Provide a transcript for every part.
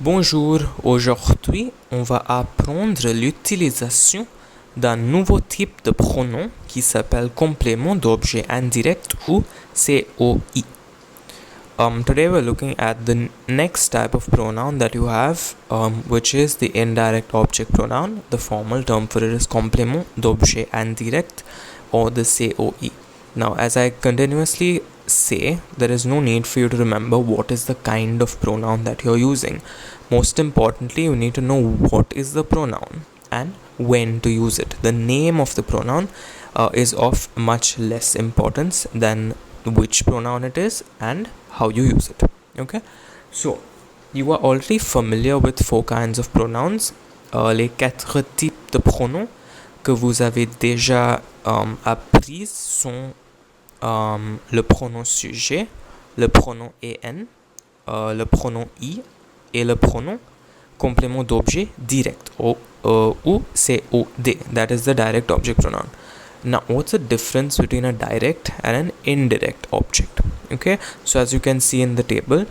Bonjour, aujourd'hui on va apprendre l'utilisation d'un nouveau type de pronom qui s'appelle complément d'objet indirect ou COI. Today we're looking at the next type of pronoun that you have, which is the indirect object pronoun. The formal term for it is complément d'objet indirect or the COI. Now, as I continuously say, there is no need for you to remember what is the kind of pronoun that you're using. Most importantly, you need to know what is the pronoun and when to use it. The name of the pronoun is of much less importance than which pronoun it is and how you use it. Okay, so you are already familiar with 4 kinds of pronouns, les 4 types de pronoms que vous avez déjà appris sont le pronom sujet, le pronom en, le pronom i et le pronom complément d'objet direct ou COD, that is the direct object pronoun. Now, what's the difference between a direct and an indirect object? Okay, so as you can see in the table,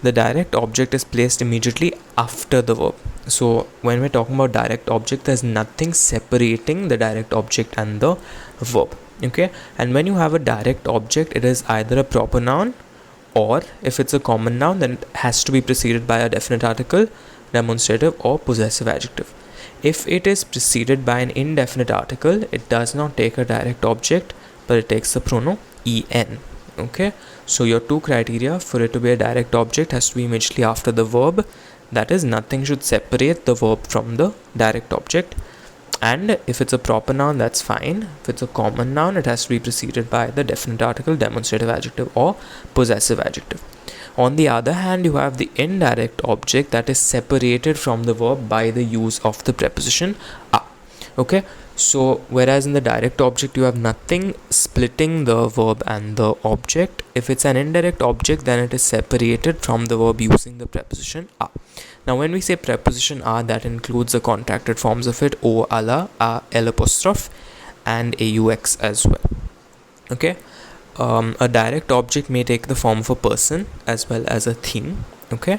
the direct object is placed immediately after the verb. So when we're talking about direct object, there's nothing separating the direct object and the verb. Okay, and when you have a direct object, it is either a proper noun, or if it's a common noun, then it has to be preceded by a definite article, demonstrative, or possessive adjective. If it is preceded by an indefinite article, it does not take a direct object, but it takes the pronoun en. Okay, so your 2 criteria for it to be a direct object has to be immediately after the verb. That is, nothing should separate the verb from the direct object. And if it's a proper noun, that's fine. If it's a common noun, it has to be preceded by the definite article, demonstrative adjective, or possessive adjective. On the other hand, you have the indirect object that is separated from the verb by the use of the preposition a. Okay, so whereas in the direct object you have nothing splitting the verb and the object, if it's an indirect object, then it is separated from the verb using the preposition a. Now, when we say preposition a, that includes the contracted forms of it, o, ala, a, l apostrophe, and aux as well. Okay, a direct object may take the form of a person as well as a thing. Okay,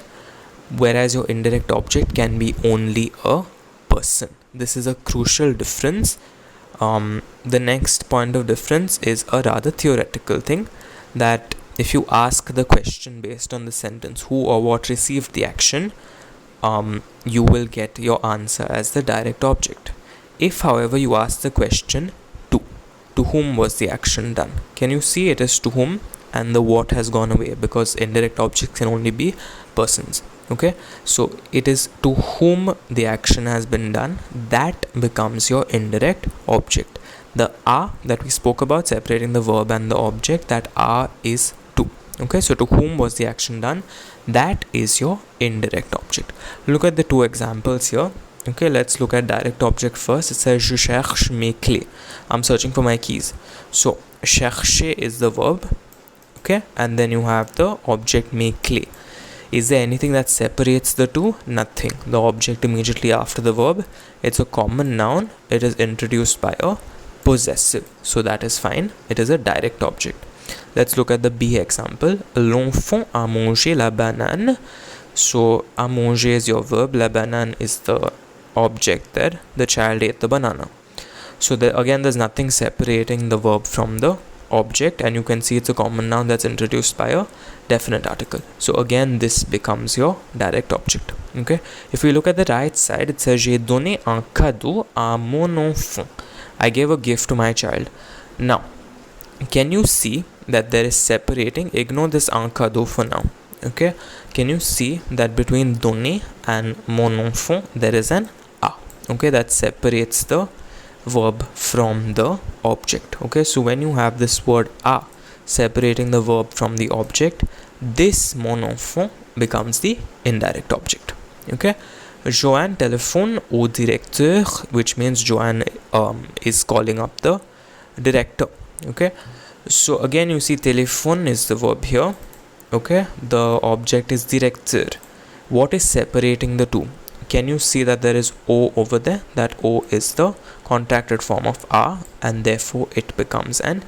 whereas your indirect object can be only a person. This is a crucial difference. The next point of difference is a rather theoretical thing, that if you ask the question based on the sentence who or what received the action, you will get your answer as the direct object. If, however, you ask the question to whom was the action done, can you see it is to whom, and the what has gone away because indirect objects can only be persons. Okay, so it is to whom the action has been done, that becomes your indirect object. The a that we spoke about, separating the verb and the object, that a is to. Okay, so to whom was the action done, that is your indirect object. Look at the 2 examples here. Okay, let's look at direct object first. It says je cherche mes clés. I'm searching for my keys. So chercher is the verb. Okay, and then you have the object mes clés. Is there anything that separates the 2? Nothing. The object immediately after the verb, it's a common noun. It is introduced by a possessive, so that is fine. It is a direct object. Let's look at the B example. L'enfant a mangé la banane. So a manger is your verb, la banane is the object there. The child ate the banana. So again, there's nothing separating the verb from the object, and you can see it's a common noun that's introduced by a definite article. So again, this becomes your direct object. Okay, if we look at the right side, it says j'ai donné un cadeau à mon enfant. I gave a gift to my child. Now, can you see that there is separating? Ignore this un cadeau for now. Okay, can you see that between donner and mon enfant there is an a? Okay, that separates the verb from the object. Okay, so when you have this word a separating the verb from the object, this mon enfant becomes the indirect object. Okay, Joanne téléphone au directeur, which means Joanne is calling up the director. Okay, so again you see téléphone is the verb here. Okay, the object is directeur. What is separating the 2? Can you see that there is o over there? That o is the contracted form of a, and therefore it becomes an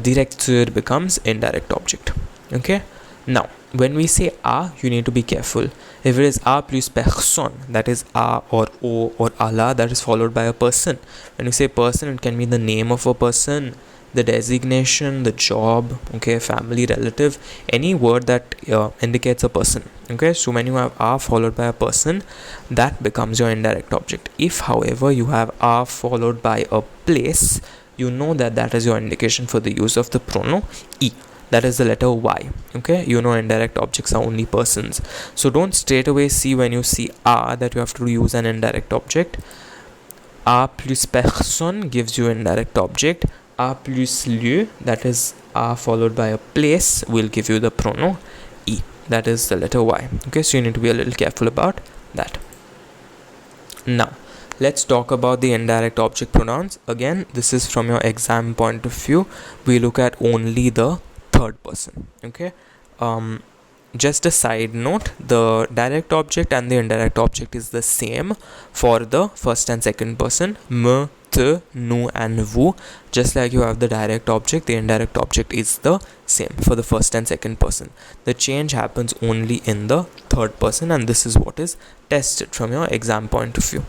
directeur becomes indirect object. Okay, now when we say a, you need to be careful. If it is a plus personne, that is a or o or ala, that is followed by a person. When you say person, it can be the name of a person, the designation, the job, okay, family, relative, any word that indicates a person. Okay, so when you have a followed by a person, that becomes your indirect object. If, however, you have a followed by a place, you know that that is your indication for the use of the pronoun e. That is the letter Y. Okay, you know indirect objects are only persons. So don't straight away see when you see a that you have to use an indirect object. A plus personne gives you indirect object. A plus lieu, that is a followed by a place, will give you the pronoun e. That is the letter Y. Okay, so you need to be a little careful about that. Now, let's talk about the indirect object pronouns. Again, this is from your exam point of view. We look at only the third person. Okay, just a side note, the direct object and the indirect object is the same for the first and second person. Me, te, nous and vous. Just like you have the direct object, the indirect object is the same for the first and second person. The change happens only in the third person, and this is what is tested from your exam point of view.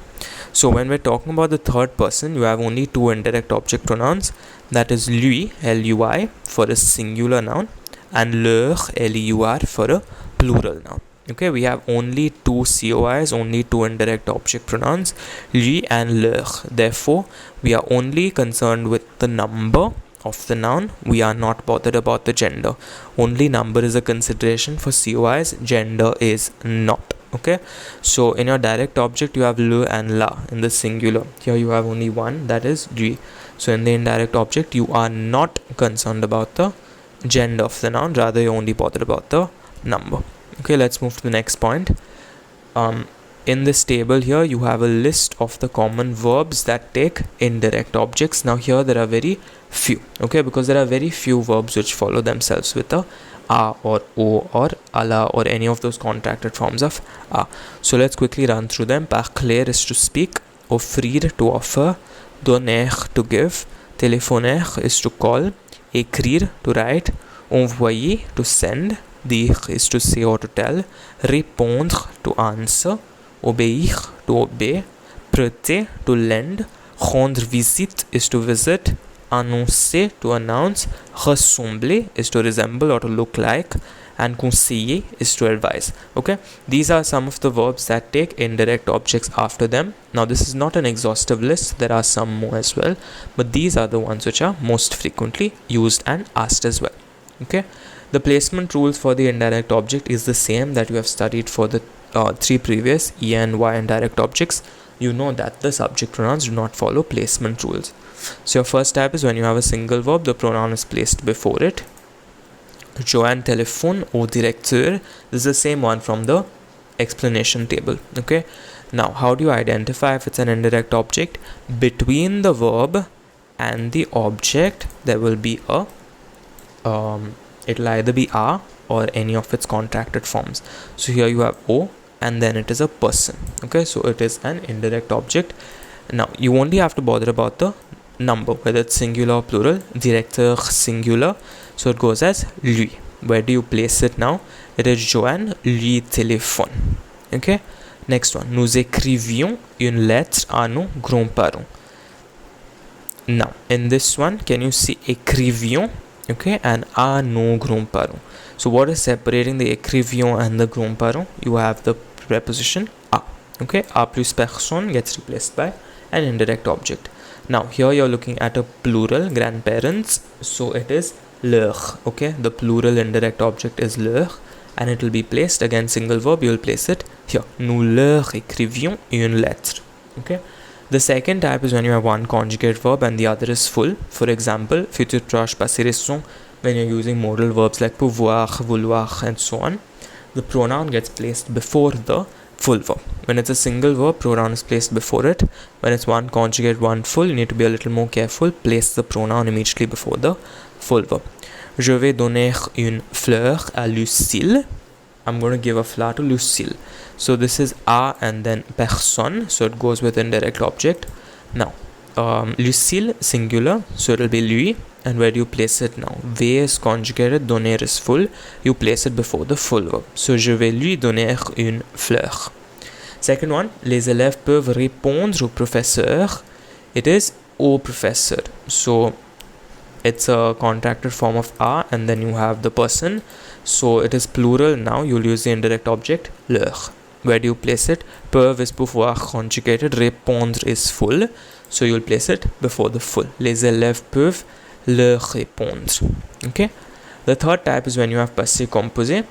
So when we're talking about the third person, you have only two indirect object pronouns, that is lui, L-U-I, for a singular noun, and leur, L-E-U-R, for a plural noun. Okay, we have only two COIs, only two indirect object pronouns, lui and leur. Therefore, we are only concerned with the number of the noun. We are not bothered about the gender. Only number is a consideration for COIs, gender is not. Okay, so in your direct object you have le and la in the singular. Here you have only one, that is lui. So in the indirect object you are not concerned about the gender of the noun, rather you're only bothered about the number. Okay, let's move to the next point. In this table here you have a list of the common verbs that take indirect objects. Now here there are very few, okay, because there are very few verbs which follow themselves with a or o or ala or any of those contracted forms of a. So let's quickly run through them. Parler is to speak, offrir to offer, donner to give, téléphoner is to call, écrire to write, envoyer to send, dire is to say or to tell, répondre to answer, obéir to obey, prêter to lend, rendre visite is to visit, annoncer to announce, ressembler is to resemble or to look like, and conseiller is to advise. Okay, these are some of the verbs that take indirect objects after them. Now this is not an exhaustive list, there are some more as well, but these are the ones which are most frequently used and asked as well. Okay, the placement rules for the indirect object is the same that you have studied for the three previous E and Y indirect objects. You know that the subject pronouns do not follow placement rules. So your first type is when you have a single verb, the pronoun is placed before it. Joanne téléphone au directeur. This is the same one from the explanation table. Okay, now how do you identify if it's an indirect object? Between the verb and the object there will be a it'll either be a or any of its contracted forms. So here you have o and then it is a person. Okay, so it is an indirect object. Now you only have to bother about the number, whether it's singular or plural. Directeur singular, so it goes as lui. Where do you place it now? It is Joanne lui téléphone. Okay, next one, nous écrivions une lettre à nos grands-parents. Now in this one, can you see écrivions, okay, and à nos grands-parents? So what is separating the écrivions and the grands-parents? You have the preposition à. Okay, à plus personne gets replaced by an indirect object. Now here you're looking at a plural, grandparents, so it is leur. Okay, the plural indirect object is leur and it will be placed, again single verb, you will place it here. Nous leur écrivions une lettre. Okay, the second type is when you have one conjugate verb and the other is full. For example, futur proche, passé récent, when you're using modal verbs like pouvoir, vouloir and so on, the pronoun gets placed before the full verb. When it's a single verb, pronoun is placed before it. When it's one conjugate, one full, you need to be a little more careful. Place the pronoun immediately before the full verb. Je vais donner une fleur à Lucille. I'm going to give a flower to Lucille. So this is a and then personne, so it goes with indirect object. Now Lucille singular, so it will be lui. and where do you place it now? V is conjugated, donner is full, you place it before the full verb. So je vais lui donner une fleur. Second one, les élèves peuvent répondre au professeur. It is au professeur. So it's a contracted form of a, and then you have the person. So it is plural now, you'll use the indirect object leur. Where do you place it? Peuvent is pouvoir conjugated, répondre is full, so you'll place it before the full. Les élèves peuvent leur répondre. Okay. The third type is when you have passé composé.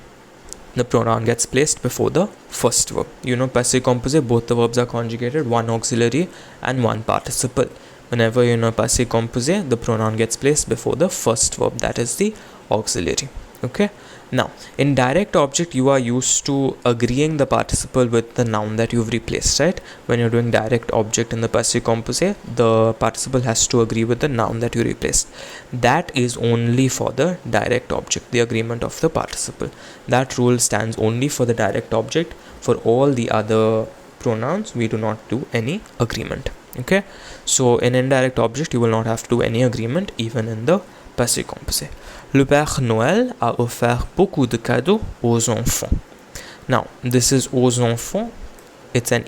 The pronoun gets placed before the first verb. You know, passé composé, both the verbs are conjugated, one auxiliary and one participle. Whenever you know passé composé, the pronoun gets placed before the first verb, that is the auxiliary. Okay. Now, in direct object, you are used to agreeing the participle with the noun that you've replaced, right? When you're doing direct object in the passé composé, the participle has to agree with the noun that you replaced. That is only for the direct object, the agreement of the participle. That rule stands only for the direct object. For all the other pronouns, we do not do any agreement. Okay? So, in indirect object, you will not have to do any agreement even in the passé composé. Le Père Noël a offert beaucoup de cadeaux aux enfants. Now, this is aux enfants. It's an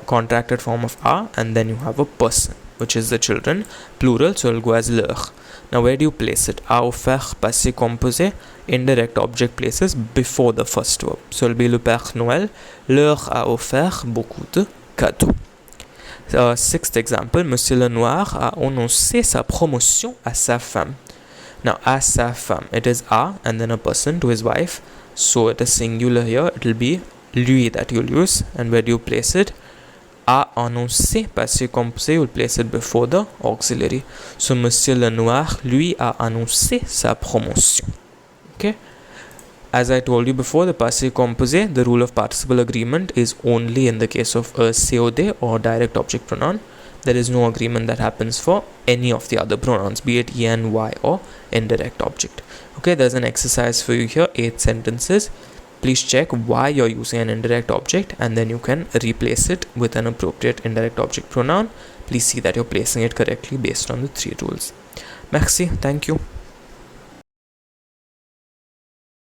contracted form of a, and then you have a person, which is the children, plural, so it'll go as leur. Now, where do you place it? A offert, passé composé, indirect object places before the first verb. So it'll be le Père Noël leur a offert beaucoup de cadeaux. Sixth example, Monsieur Lenoir a annoncé sa promotion à sa femme. Now, à sa femme, it is a and then a person to his wife. So it is singular here. It will be lui that you'll use. And where do you place it? A annoncé, passé composé, you'll place it before the auxiliary. So Monsieur Lenoir, lui, a annoncé sa promotion. Okay. As I told you before, the passé composé, the rule of participle agreement is only in the case of a COD or direct object pronoun. There is no agreement that happens for any of the other pronouns, be it en, y, or indirect object. Okay, there's an exercise for you here, 8 sentences. Please check why you're using an indirect object, and then you can replace it with an appropriate indirect object pronoun. Please see that you're placing it correctly based on the 3 rules. Merci, thank you.